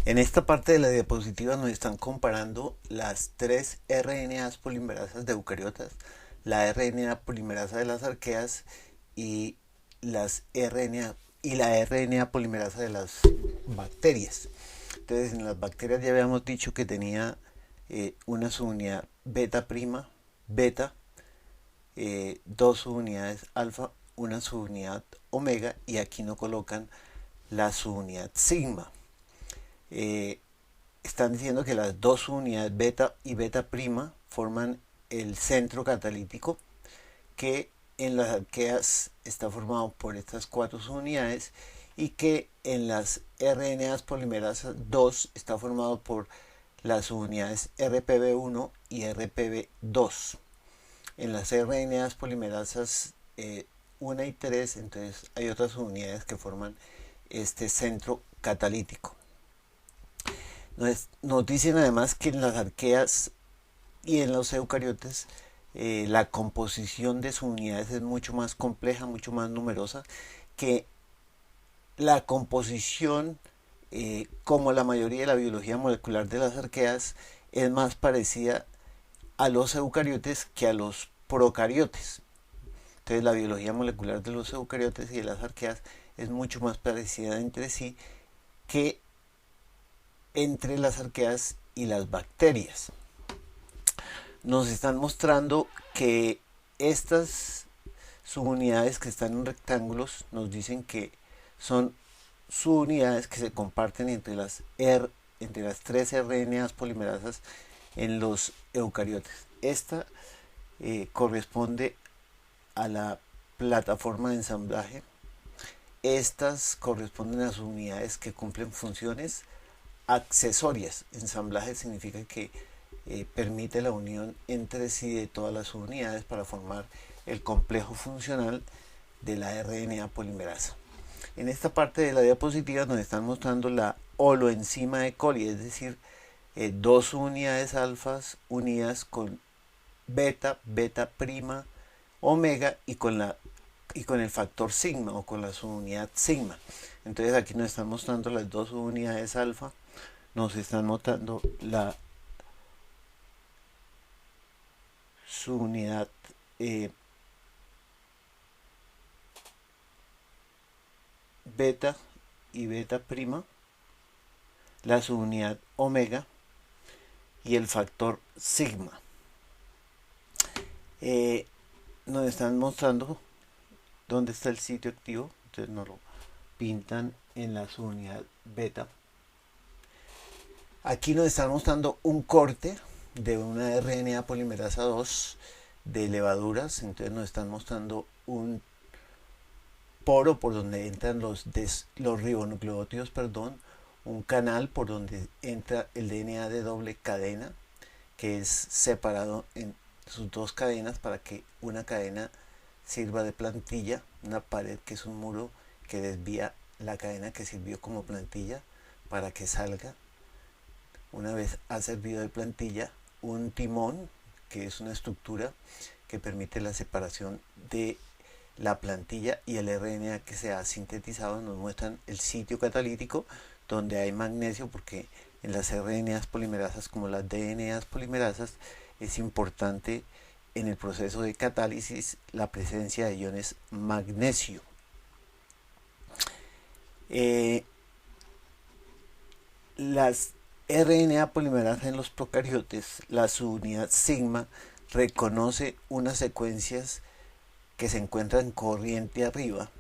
En esta parte de la diapositiva nos están comparando las tres RNAs polimerasas de eucariotas, la RNA polimerasa de las arqueas y las RNA y la RNA polimerasa de las bacterias. Entonces, en las bacterias ya habíamos dicho que tenía una subunidad beta prima, beta, dos subunidades alfa, una subunidad omega, y aquí no colocan la subunidad sigma. eh, Están diciendo que las dos unidades beta y beta prima forman el centro catalítico, que en las arqueas está formado por estas cuatro subunidades, y que en las RNAs polimerasas 2 está formado por las subunidades RPB1 y RPB2. En las RNAs polimerasas 1 y 3, entonces hay otras subunidades que forman este centro catalítico. Nos dicen además que en las arqueas y en los eucariotes la composición de sus unidades es mucho más compleja, mucho más numerosa, que la composición, como la mayoría de la biología molecular de las arqueas, es más parecida a los eucariotes que a los procariotes. Entonces la biología molecular de los eucariotes y de las arqueas es mucho más parecida entre sí que entre las arqueas y las bacterias. Nos están mostrando que estas subunidades que están en rectángulos nos dicen que son subunidades que se comparten entre las tres RNAs polimerasas en los eucariotes. Esta corresponde a la plataforma de ensamblaje. Estas corresponden a subunidades que cumplen funciones accesorias. Ensamblaje significa que permite la unión entre sí de todas las unidades para formar el complejo funcional de la RNA polimerasa. En esta parte de la diapositiva nos están mostrando la holoenzima de coli, es decir, dos unidades alfas unidas con beta, beta prima, omega y con el factor sigma o con la subunidad sigma. Entonces aquí nos están mostrando las dos unidades alfa, nos están mostrando la subunidad beta y beta prima, la subunidad omega y el factor sigma. Nos están mostrando dónde está el sitio activo, entonces nos lo pintan en la subunidad beta. Aquí nos están mostrando un corte de una RNA polimerasa 2 de levaduras, entonces nos están mostrando un poro por donde entran los ribonucleótidos, un canal por donde entra el DNA de doble cadena, que es separado en sus dos cadenas para que una cadena sirva de plantilla, una pared que es un muro que desvía la cadena que sirvió como plantilla para que salga, una vez ha servido de plantilla, un timón, que es una estructura que permite la separación de la plantilla y el RNA que se ha sintetizado. Nos muestran el sitio catalítico donde hay magnesio, porque en las RNAs polimerasas como las DNAs polimerasas es importante en el proceso de catálisis la presencia de iones magnesio. Las RNA polimerasa en los procariotes, la subunidad sigma reconoce unas secuencias que se encuentran corriente arriba.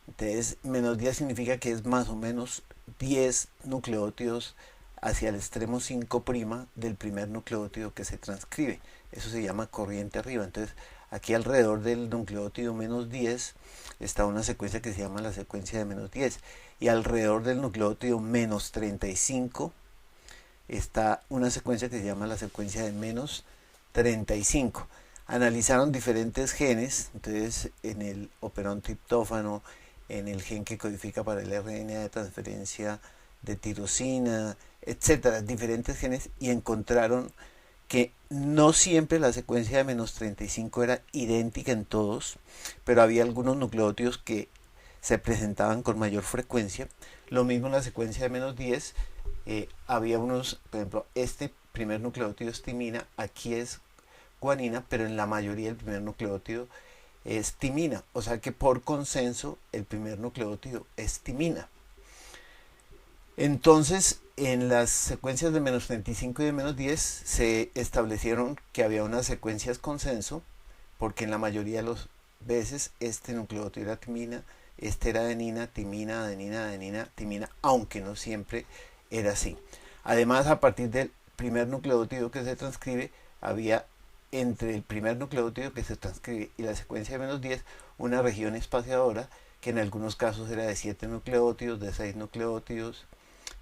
Entonces, menos 10 significa que es más o menos 10 nucleótidos hacia el extremo 5' del primer nucleótido que se transcribe. Eso se llama corriente arriba. Entonces, aquí alrededor del nucleótido menos 10 está una secuencia que se llama la secuencia de menos 10. Y alrededor del nucleótido menos 35 está una secuencia que se llama la secuencia de menos 35. Analizaron diferentes genes, entonces en el operón triptófano, en el gen que codifica para el RNA de transferencia de tirosina, etcétera, diferentes genes, y encontraron que no siempre la secuencia de menos 35 era idéntica en todos, pero había algunos nucleótidos que se presentaban con mayor frecuencia. Lo mismo en la secuencia de -10, había unos, por ejemplo, este primer nucleótido es timina, aquí es guanina, pero en la mayoría el primer nucleótido es timina, o sea que por consenso el primer nucleótido es timina. Entonces, en las secuencias de -35 y de -10 se establecieron que había unas secuencias consenso, porque en la mayoría de las veces este nucleótido era timina, este era adenina, timina, adenina, adenina, timina, aunque no siempre era así. Además, a partir del primer nucleótido que se transcribe, había entre el primer nucleótido que se transcribe y la secuencia de -10 una región espaciadora que en algunos casos era de 7 nucleótidos, de 6 nucleótidos,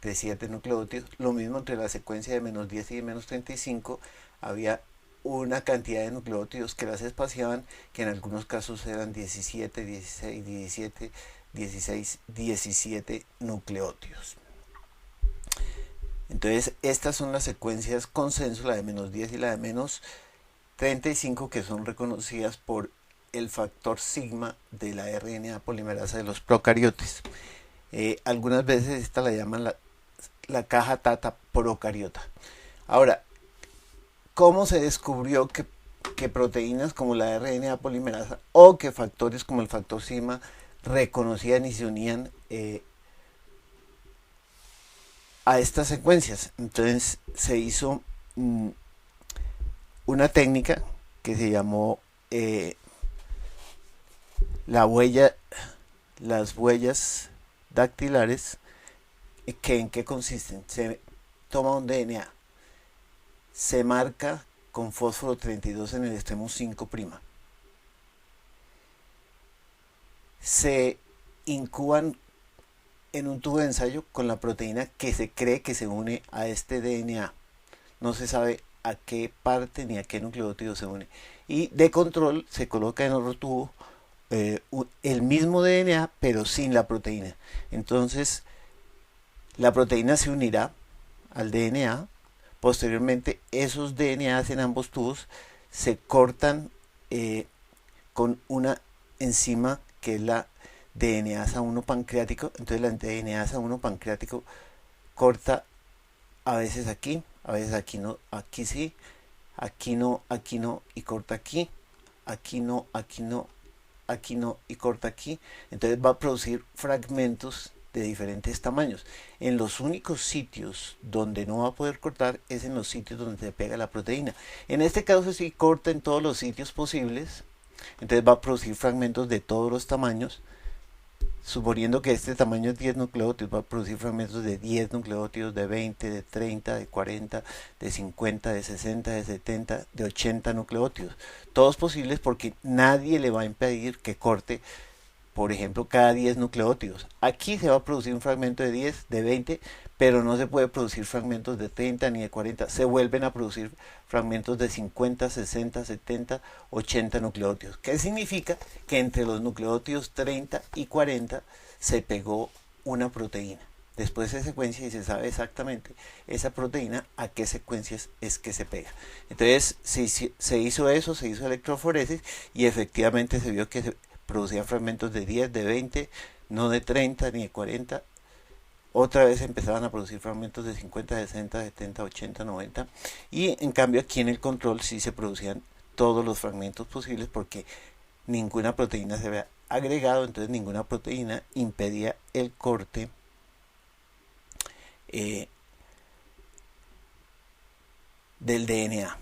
de 7 nucleótidos. Lo mismo entre la secuencia de -10 y de -35 había una cantidad de nucleótidos que las espaciaban, que en algunos casos eran 17, 16, 17, 16, 17 nucleótidos. Entonces, estas son las secuencias consenso, la de -10 y la de -35, que son reconocidas por el factor sigma de la RNA polimerasa de los procariotes. Algunas veces esta la llaman la caja Tata procariota. Ahora, ¿cómo se descubrió que proteínas como la RNA polimerasa o que factores como el factor sigma reconocían y se unían a estas secuencias? Entonces se hizo una técnica que se llamó las huellas dactilares. ¿En qué consisten? Se toma un DNA, se marca con fósforo 32 en el extremo 5', se incuban en un tubo de ensayo con la proteína que se cree que se une a este DNA. No se sabe a qué parte ni a qué nucleótido se une. Y de control se coloca en otro tubo el mismo DNA pero sin la proteína. Entonces la proteína se unirá al DNA. Posteriormente esos DNAs en ambos tubos se cortan con una enzima que es la DNasa 1 pancreático. Entonces la DNasa 1 pancreático corta a veces aquí, a veces aquí no, aquí sí, aquí no, y corta aquí, aquí no, aquí no, aquí no, y corta aquí. Entonces va a producir fragmentos de diferentes tamaños. En los únicos sitios donde no va a poder cortar es en los sitios donde se pega la proteína. En este caso sí corta en todos los sitios posibles, entonces va a producir fragmentos de todos los tamaños. Suponiendo que este tamaño es 10 nucleótidos, va a producir fragmentos de 10 nucleótidos, de 20, de 30, de 40, de 50, de 60, de 70, de 80 nucleótidos. Todos posibles porque nadie le va a impedir que corte, por ejemplo, cada 10 nucleótidos. Aquí se va a producir un fragmento de 10, de 20, pero no se puede producir fragmentos de 30 ni de 40. Se vuelven a producir fragmentos de 50, 60, 70, 80 nucleótidos. ¿Qué significa? Que entre los nucleótidos 30 y 40 se pegó una proteína. Después se secuencia y se sabe exactamente esa proteína a qué secuencias es que se pega. Entonces se hizo eso, se hizo electroforesis y efectivamente se vio que se producían fragmentos de 10, de 20, no de 30 ni de 40. Otra vez empezaban a producir fragmentos de 50, 60, 70, 80, 90. Y en cambio aquí en el control sí se producían todos los fragmentos posibles porque ninguna proteína se había agregado. Entonces ninguna proteína impedía el corte del DNA.